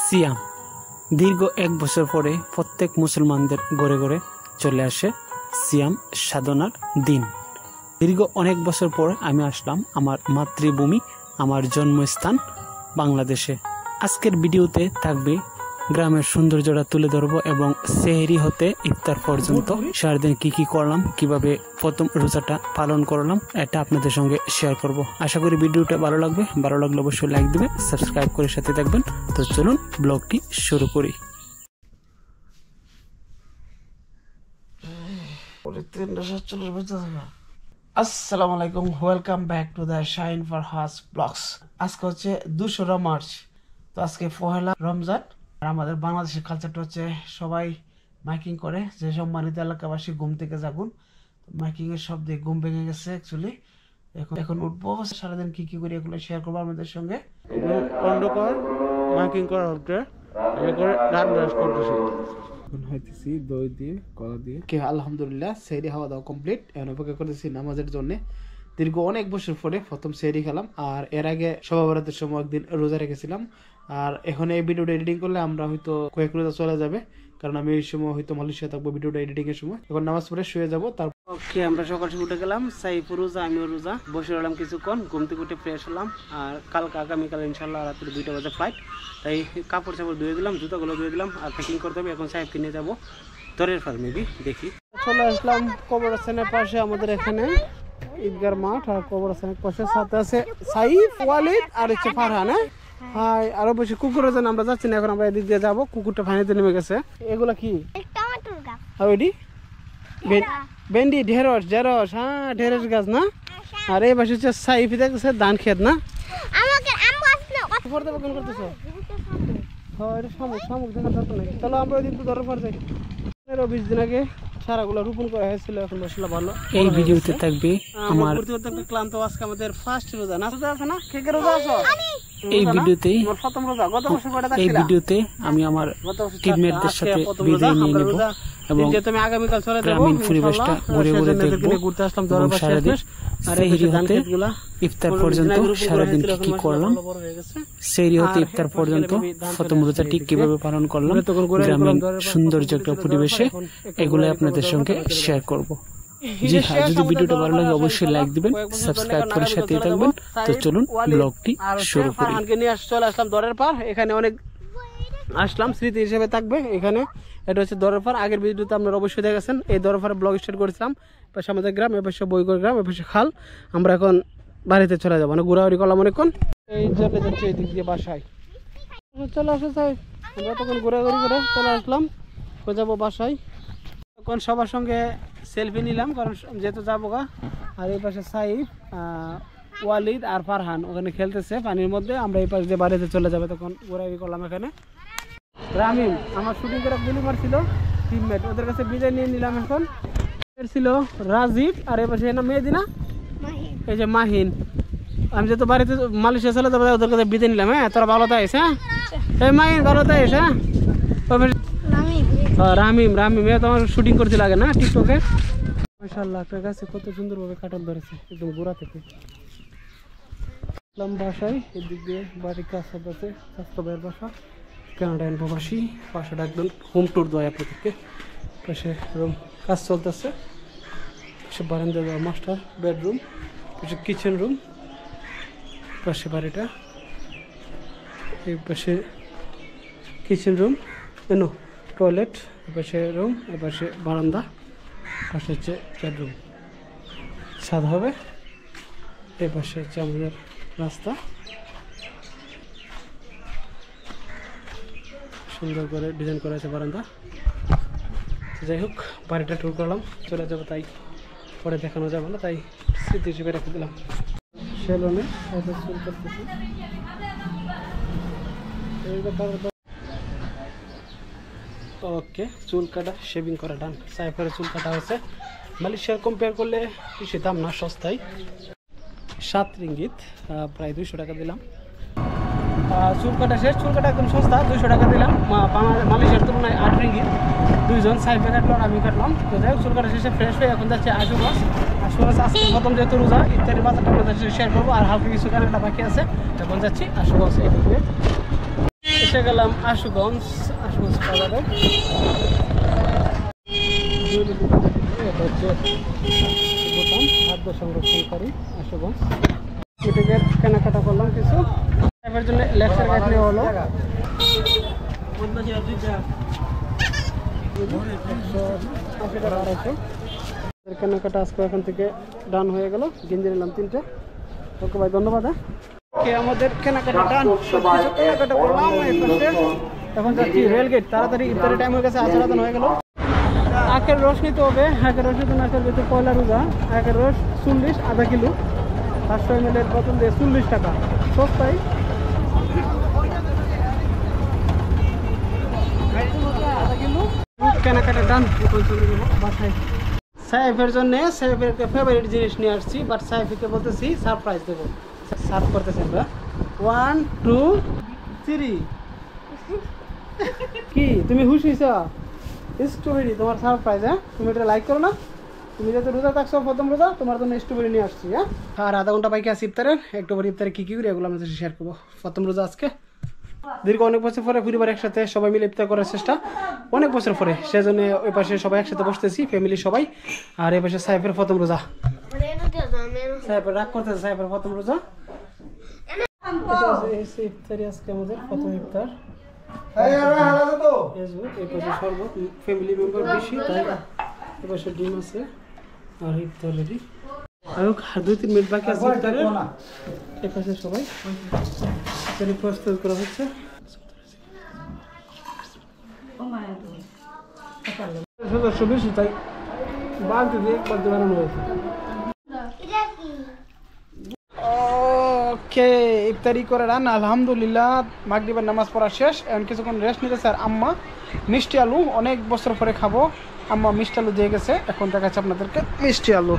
সিয়াম দীর্ঘ 1 বছর পরে প্রত্যেক মুসলমানদের ঘরে ঘরে চলে আসে সিয়াম সাধনার দিন। দীর্ঘ অনেক বছর পর আমি আসলাম আমার মাতৃভূমি, আমার জন্মস্থান বাংলাদেশে। আজকের ভিডিওতে থাকবে গ্রামের সৌন্দর্যটা তুলে ধরবো এবং সেহরি হতে ইফতার পর্যন্ত সারাদিন কি করলাম, কিভাবে প্রথম রোজাটা পালন করলাম, এটা আপনাদের সঙ্গে শেয়ার করব। আশা করি ভিডিওটা ভালো লাগবে। ভালো লাগলে অবশ্যই লাইক দিবেন, সাবস্ক্রাইব করে সাথে থাকবেন। তো চলুন ব্লগটি শুরু করি। আসসালামু আলাইকুম, welcome back to the Shine Farhas blogs. আজকে হচ্ছে 2 মার্চ। তো আজকে পহেলা রমজান। আর আমাদের বাংলাদেশের কালচারটা হচ্ছে সবাই মাইকিং করে যে সম্মানিত এলাকাবাসী ঘুম থেকে জাগুন। মাইকিং এর শব্দে ঘুম ভেঙে গেছে অ্যাকচুয়ালি। এখন উঠবো, সারাদিন কি করি এগুলো শেয়ার করবো আমাদের সঙ্গে। মাইকিং করা হচ্ছে, গান ব্রাশ করতেছি। হইতেছি দই দিয়ে কলা দিয়ে আলহামদুলিল্লাহ সেহরি খাওয়া দাওয়া কমপ্লিট। এখন অপেক্ষা করতেছি নামাজের জন্য। দীর্ঘ অনেক বছর পরে প্রথম সেহরি খেলাম। আর এর আগে সভা বরাতের সময় একদিন রোজা রেখেছিলাম। আর এখন এই ভিডিওটা এডিটিং করলে আমরা হয়তো কয়েক রোজা চলে যাবে, কারণ আমি এই সময় হয়তো মালয়েশিয়া থাকবো ভিডিওটা এডিটিং এর সময়। এখন নামাজ পড়ে শুয়ে যাবো। তারপর আমরা সকাল উঠে গেলাম, সাইফুর রোজা আমিও রোজা, বসে রইলাম কিছুক্ষণ, ঘুম থেকে উঠে ফ্রেশ হলাম। আর আগামীকাল ইনশাল্লাহ রাত্রে 2টা বাজে ফ্লাইট। তাই কাপড় চাপড় ধুয়ে দিলাম, জুতাগুলো ধুয়ে দিলাম আর প্যাকিং করতে হবে। এখন সাহেবকে নিয়ে যাবো দরের ফার, মেবি দেখি। চলে আসলাম কবরস্থানের পাশে, আমাদের এখানে ঈদগার মাঠ। আর কবরস্থানের পাশে সাথে আছে সাইফ, ওয়ালিদ আর হচ্ছে ফারহান। হাই, আরো বেশি কুকুরের জন্য আমরা যাচ্ছি না, এখন আমরা এদিক দিয়ে যাবো। কুকুরটা পানিতে নেমে গেছে। এগুলা কি? ভেন্ডি, ঢেঁড়স। হ্যাঁ, ঢেঁড়স গাছ না। আর এই পাশে হচ্ছে সাইফ, দেখছে ধান খেত না। চলো আমরা ওই দিন তো ধরে পড়ছে 20 দিন আগে সারাগুলো রোপণ করা হয়েছিল। এখন মশলা ভালো। এই ভিডিওতে থাকবে আমার ক্লান্ত আজকে আমাদের ফার্স্ট রোজা না। রোজা আছে না? কে কে রোজা আছো? এই ভিডিওতেই প্রথম রোজা। গত বছর কয়টা এই ভিডিওতে আমি আমার টিমমেটদের সাথে বিদায় নিয়ে নেব এবং তুমি আগামীকাল চলে যাবো গ্রামীণ পরিবেশটা ঘুরে ঘুরে দেখবো। ঘুরতে আসলাম দরের পাশে। সেহরি হতে ইফতার পর্যন্ত সারাদিন কি করলাম, সেহরি হতে ইফতার পর্যন্ত প্রথম রোজাটি কিভাবে পালন করলাম গ্রামীণ সৌন্দর্য একটা পরিবেশে, এগুলো আপনাদের সঙ্গে শেয়ার করব। জি হ্যাঁ, যদি ভিডিওটা ভালো লাগে অবশ্যই লাইক দিবেন, সাবস্ক্রাইব করে সাথে থাকবেন। তো চলুন ব্লগটি শুরু করি। নিয়ে চলে আসলাম দরের পার। এখানে অনেক আসলাম, স্মৃতি হিসেবে থাকবে এখানে। এটা হচ্ছে দরের পার। আগের ভিডিওতে আপনারা অবশ্যই দেখেছেন। এই দরের পারে ব্লগ স্টার্ট করেছিলাম। পাশে আমাদের গ্রাম, এ পাশে বইগড় গ্রাম, এ পাশে খাল। আমরা এখন বাড়িতে চলে যাবো, মানে ঘোরাঘুরি করলাম অনেকক্ষণ। এই চলে যাচ্ছে এই দিক দিয়ে বাসায়। চলে আসো সাই, আমরা তখন ঘোরাঘুরি করে চলে আসলাম, যাবো বাসায়। এখন সবার সঙ্গে সেলফি নিলাম, কারণ যেহেতু যাবো গা। আর এই পাশে সাইফ, ওয়ালিদ আর ফারহান ওখানে খেলতেছে পানির মধ্যে। আমরা এই পাশ দিয়ে বাড়িতে চলে যাবো, তখন ঘোরাঘুরি করলাম এখানে। রামিম আমার শুটিং করে গুলি মারছিল টিমমেট, ওদের কাছে বিদায় নিয়ে নিলাম। এখন ছিল রাজীব, আর এই পাশে না মেয়েদিনা, এই যে মাহিন। আমি যেহেতু বাড়িতে মালয়েশিয়া চলে যাবো, ওদের কাছে বিদায় নিলাম। হ্যাঁ, তোরা ভালো থাকিস। হ্যাঁ, এই মাহিন ভালো থাকিস। হ্যাঁ, রামিম তোমার শুটিং করছিল আগে না টিকটকে। মাশাআল্লাহ, আপনার কাছে কত সুন্দরভাবে কাটল ধরেছে একদম গোড়া থেকে। বাসায় এদিক দিয়ে বাড়ির কাজ আছে, স্বাস্থ্য ভাইয়ের বাসা, কানাডান প্রবাসী। বাসাটা একদম হোম ট্যুর দেয় আপনাদেরকে। পাশে রুম কাজ চলতেছে, পাশে বারান্দা দেওয়া মাস্টার বেডরুম, পাশে কিচেন রুম, পাশে বাড়িটা, এই পাশে কিচেন রুম, এনো টয়লেট, এপাশে রুম, এপাশে বারান্দা, পাশে হচ্ছে বেডরুম, ছাদ হবে। এই পাশে হচ্ছে আমাদের রাস্তা, সুন্দর করে ডিজাইন করা আছে বারান্দা। যাই হোক, বাড়িটা ট্যুর করলাম, চলে যাবো, তাই পরে দেখানো যাবে না, তাই স্মৃতি হিসেবে রেখে দিলাম। সেলুনে চুল করতেছি। ওকে, চুল কাটা শেভিং করা ডান। সাইফারের চুল কাটা হয়েছে। মালয়েশিয়ার কম্পেয়ার করলে বেশি দাম না, সস্তায়। 7 রিঙ্গিত, প্রায় 200 টাকা দিলাম। চুল কাটা শেষ, চুল কাটা একদম সস্তা, 200 টাকা দিলাম। মালয়েশিয়ার তুলনায় 8 রিঙ্গিত। 2 জন, সাইফে কাটলাম, আমি কাটলাম। তো যাই হোক, চুল কাটা শেষে ফ্রেশ হয়ে এখন যাচ্ছে আশুগঞ্জ। আজকে প্রথম যেহেতু রোজা, ইফতারি বাজারটা আপনাদের শেয়ার করবো। আর হালকা কিছু কেনাকাটা বাকি আছে, এখন যাচ্ছি আশুগঞ্জ। এই এসে গেলাম আশুগঞ্জ বাজারে। এটা হচ্ছে বোতাম খাদ্য সংরক্ষণকারী আশুগঞ্জ। মিটিংয়ের কেনাকাটা করলাম কিছু, এর জন্য লেকচার গাইড নেওয়া হলো। কেনাকাটা আজকে এখান থেকে ডান হয়ে গেল। গেঞ্জি নিলাম 3টে। ওকে ভাই, ধন্যবাদ। আমাদের কেনাকাটা ডান, কেনাকাটা করলাম। এখন যাচ্ছি রেলগেট। তাড়াতাড়ি ইফতারের টাইম হয়ে গেছে, আসার আদান হয়ে গেল। আখের রস নিতে হবে। আখের রস নিতে না করবে তো পয়লা রোজা। আখের রস 40, আধা কিলো, 500 ml বোতল দিয়ে 40 টাকা, সস্তাই। কেনাকাটা ডান, বাসায় সাইফের জন্য সাইফের একটা ফেভারিট জিনিস নিয়ে আসছি, বাট সাইফকে বলতেছি সারপ্রাইজ দেবো। সার্ভ করতেছি আমরা। 1 2 3। কি তুমি খুশি হইছ? স্ট্রবেরি তোমার সারপ্রাইজ। হ্যাঁ, তুমি এটা লাইক করো না? তুমি যাতে রোজা থাকছো প্রথম রোজা, তোমার জন্য স্ট্রবেরি নিয়ে আসছি। হ্যাঁ, আর আধা ঘন্টা বাইকে আসি ইফতারের। একটু পরে ইফতারে কী কী করি এগুলো আমাদের শেয়ার করবো। প্রথম রোজা আজকে, দীর্ঘ অনেক বছর পরে পরিবার একসাথে সবাই মিলে ইফতার করার চেষ্টা, অনেক বছর পরে। সেজন্য ওই পাশে সবাই একসাথে বসতেছি, ফ্যামিলি সবাই। আর এই পাশে সাইফের প্রথম রোজা। সাইফের রাগ করতেছে, সাইফের প্রথম রোজা। ইফতারি আজকে আমাদের প্রথম ইফতার। এই পাশে শরবত, ফ্যামিলি মেম্বার বেশি, তাই এই পাশে ডিম আছে। আর ইফতার রেডি। আর 2-3 মিনিট বাকি আছে ইফতারের। এই পাশে সবাই প্রস্তুত করা হচ্ছে। সদস্য বেশি, তাই বালতি দিয়ে বালতি বানানো হয়েছে। ওকে, ইফতারি করে রান আলহামদুলিল্লাহ। মাগরিবের নামাজ পড়া শেষ, এখন কিছুক্ষণ রেস্ট নিতে। স্যার আম্মা মিষ্টি আলু অনেক বছর পরে খাবো। আম্মা মিষ্টি আলু দিয়ে গেছে, এখন দেখাচ্ছে আপনাদেরকে মিষ্টি আলু।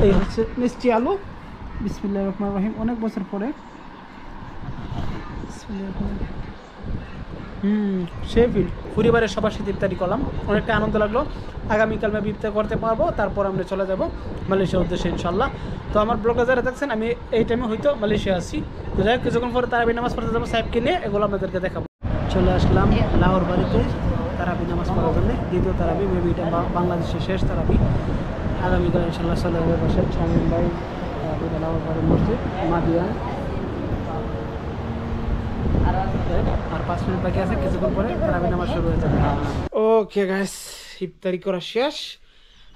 এই হচ্ছে মিষ্টি আলু। বিসমিল্লাহির রহমানির রহিম। অনেক বছর পরে শেফিল পরিবারের সবার সাথে ইফতারি করলাম, অনেকটা আনন্দ লাগলো। আগামীকাল আমি ইফতার করতে পারবো, তারপর আমরা চলে যাব মালয়েশিয়ার উদ্দেশ্যে ইনশাল্লাহ। তো আমার ব্লগে যারা দেখছেন, আমি এই টাইমে হয়তো মালয়েশিয়া আসি। তো যাই হোক, কিছুক্ষণ পরে তারাবি নামাজ পড়তে যাবো সাহেবকে নিয়ে, এগুলো আপনাদেরকে দেখাবো। চলে আসলাম লাহোর বাড়িতে তারাবি নামাজ পড়ার জন্য। দ্বিতীয় তারাবি, মেবি এটা বাংলাদেশের শেষ তারাবি। আগামীকাল ইনশাল্লাহ চলে যাবে পাশে শামীম ভাই লাহোর বাড়ির মসজিদ মাদিয়া। আর 5 মিনিট বাকি আছে, কিছুক্ষণ পরে তারাবি নামাজ শুরু হয়ে যাবে। ওকে গাইস, ইফতারি করা শেষ।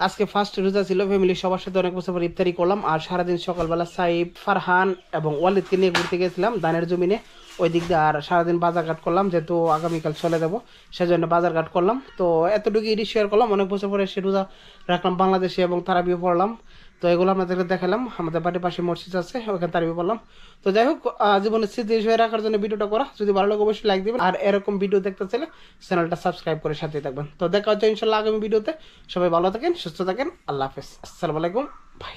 আজকে ফার্স্ট রোজা ছিল, ফ্যামিলি সবার সাথে অনেক বছর পর ইফতারি করলাম। আর সারাদিন সকালবেলা সাইব, ফারহান এবং ওয়ালিদকে নিয়ে ঘুরতে গেছিলাম দানের জমিনে, ওই দিক দিয়ে। আর সারাদিন বাজারঘাট করলাম, যেহেতু আগামীকাল চলে যাবো সেজন্য বাজারঘাট করলাম। তো এতটুকু ইডি শেয়ার করলাম। অনেক বছর পরে সে রোজা রাখলাম বাংলাদেশে এবং তারাবিও পড়লাম। তো এগুলো আপনাদেরকে দেখালাম। আমাদের বাড়ির পাশে মসজিদ আছে, ওখানে তারাবি পড়লাম। তো যাই হোক, জীবনের স্মৃতি হিসেবে রাখার জন্য ভিডিওটা করা। যদি ভালো লাগে অবশ্যই লাইক দিবেন, আর এরকম ভিডিও দেখতে চাইলে চ্যানেলটা সাবস্ক্রাইব করে সাথে থাকবেন। তো দেখা হচ্ছে ইনশাল্লাহ আগামী ভিডিওতে। সবাই ভালো থাকেন, সুস্থ থাকেন। আল্লাহ হাফেজ, আসসালামু আলাইকুম, বাই।